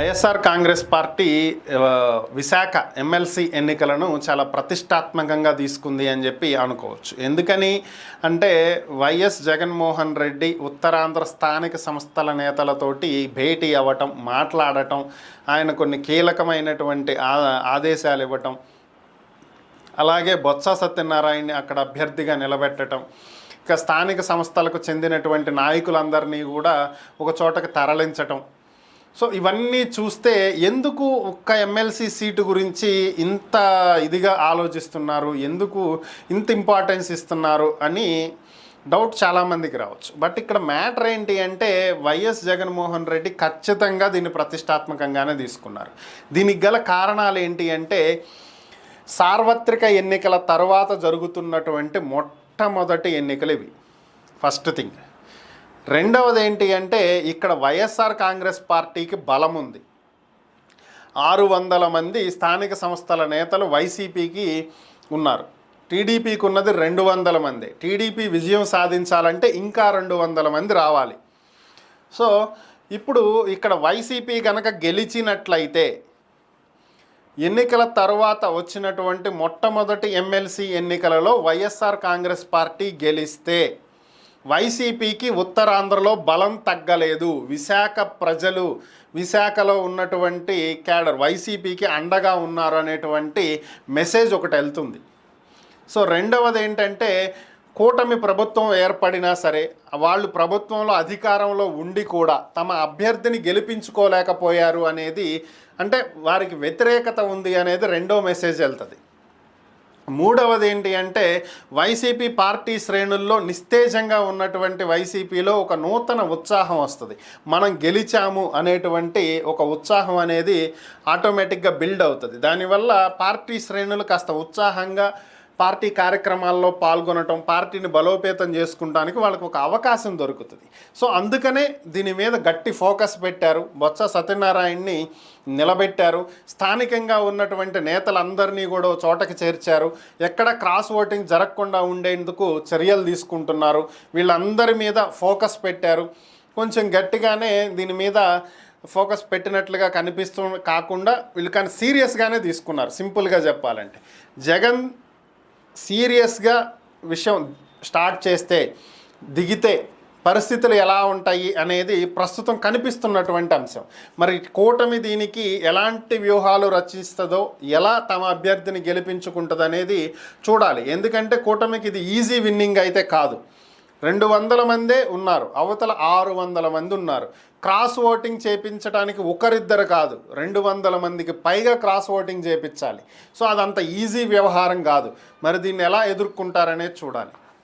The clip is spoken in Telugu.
వైఎస్ఆర్ కాంగ్రెస్ పార్టీ విశాఖ ఎమ్మెల్సీ ఎన్నికలను చాలా ప్రతిష్టాత్మకంగా తీసుకుంది అని చెప్పి అనుకోవచ్చు. ఎందుకని అంటే వైఎస్ జగన్మోహన్ రెడ్డి ఉత్తరాంధ్ర స్థానిక సంస్థల నేతలతోటి భేటీ అవ్వటం, మాట్లాడటం, ఆయన కొన్ని కీలకమైనటువంటి ఆదేశాలు ఇవ్వటం, అలాగే బొత్స సత్యనారాయణని అక్కడ అభ్యర్థిగా నిలబెట్టడం, ఇక స్థానిక సంస్థలకు చెందినటువంటి నాయకులందరినీ కూడా ఒక చోటకి తరలించటం. సో ఇవన్నీ చూస్తే ఎందుకు ఒక్క ఎమ్మెల్సీ సీటు గురించి ఇంత ఇదిగా ఆలోచిస్తున్నారు, ఎందుకు ఇంత ఇంపార్టెన్స్ ఇస్తున్నారు అని డౌట్ చాలామందికి రావచ్చు. బట్ ఇక్కడ మ్యాటర్ ఏంటి అంటే వైఎస్ జగన్మోహన్ రెడ్డి ఖచ్చితంగా దీన్ని ప్రతిష్టాత్మకంగానే తీసుకున్నారు. దీనికి గల కారణాలు ఏంటి అంటే సార్వత్రిక ఎన్నికల తర్వాత జరుగుతున్నటువంటి మొట్టమొదటి ఎన్నికలు ఇవి. First thing. రెండవది ఏంటి అంటే ఇక్కడ వైఎస్ఆర్ కాంగ్రెస్ పార్టీకి బలం ఉంది. 600 మంది స్థానిక సంస్థల నేతలు వైసీపీకి ఉన్నారు. టీడీపీకి ఉన్నది 200 మంది. టీడీపీ విజయం సాధించాలంటే ఇంకా 200 మంది రావాలి. సో ఇప్పుడు ఇక్కడ వైసీపీ కనుక గెలిచినట్లయితే ఎన్నికల తర్వాత వచ్చినటువంటి మొట్టమొదటి ఎమ్మెల్సీ ఎన్నికలలో వైఎస్ఆర్ కాంగ్రెస్ పార్టీ గెలిస్తే వైసీపీకి ఉత్తరాంధ్రలో బలం తగ్గలేదు. విశాఖ ప్రజలు, విశాఖలో ఉన్నటువంటి క్యాడర్ వైసీపీకి అండగా ఉన్నారు అనేటువంటి మెసేజ్ ఒకటి వెళ్తుంది. సో రెండవది ఏంటంటే కూటమి ప్రభుత్వం ఏర్పడినా సరే వాళ్ళు ప్రభుత్వంలో అధికారంలో ఉండి కూడా తమ అభ్యర్థిని గెలిపించుకోలేకపోయారు అనేది, అంటే వారికి వ్యతిరేకత ఉంది అనేది రెండో మెసేజ్ వెళ్తుంది. మూడవది ఏంటి అంటే వైసీపీ పార్టీ శ్రేణుల్లో నిస్తేజంగా ఉన్నటువంటి వైసీపీలో ఒక నూతన ఉత్సాహం వస్తుంది. మనం గెలిచాము అనేటువంటి ఒక ఉత్సాహం అనేది ఆటోమేటిక్గా బిల్డ్ అవుతుంది. దానివల్ల పార్టీ శ్రేణులు కాస్త ఉత్సాహంగా పార్టీ కార్యక్రమాల్లో పాల్గొనటం, పార్టీని బలోపేతం చేసుకుంటానికి వాళ్ళకి ఒక అవకాశం దొరుకుతుంది. సో అందుకనే దీని మీద గట్టి ఫోకస్ పెట్టారు. బొత్స సత్యనారాయణని నిలబెట్టారు. స్థానికంగా ఉన్నటువంటి నేతలందరినీ కూడా చోటకి చేర్చారు. ఎక్కడ క్రాస్ ఓటింగ్ జరగకుండా ఉండేందుకు చర్యలు తీసుకుంటున్నారు. వీళ్ళందరి మీద ఫోకస్ పెట్టారు. కొంచెం గట్టిగానే దీని మీద ఫోకస్ పెట్టినట్లుగా కాకుండా వీళ్ళు కానీ సీరియస్గానే తీసుకున్నారు. సింపుల్గా చెప్పాలంటే జగన్ సీరియస్గా విషయం స్టార్ట్ చేస్తే, దిగితే పరిస్థితులు ఎలా ఉంటాయి అనేది ప్రస్తుతం కనిపిస్తున్నటువంటి అంశం. మరి కూటమి దీనికి ఎలాంటి వ్యూహాలు రచిస్తుందో, ఎలా తమ అభ్యర్థిని గెలిపించుకుంటుంది అనేది చూడాలి. ఎందుకంటే కూటమికి ఇది ఈజీ విన్నింగ్ అయితే కాదు. 200 మందే ఉన్నారు, అవతల 600 మంది ఉన్నారు. క్రాస్ ఓటింగ్ చేయించడానికి ఒకరిద్దరు కాదు, 200 మందికి పైగా క్రాస్ ఓటింగ్ చేయించాలి. సో అదంత ఈజీ వ్యవహారం కాదు. మరి దీన్ని ఎలా ఎదుర్కొంటారనేది చూడాలి.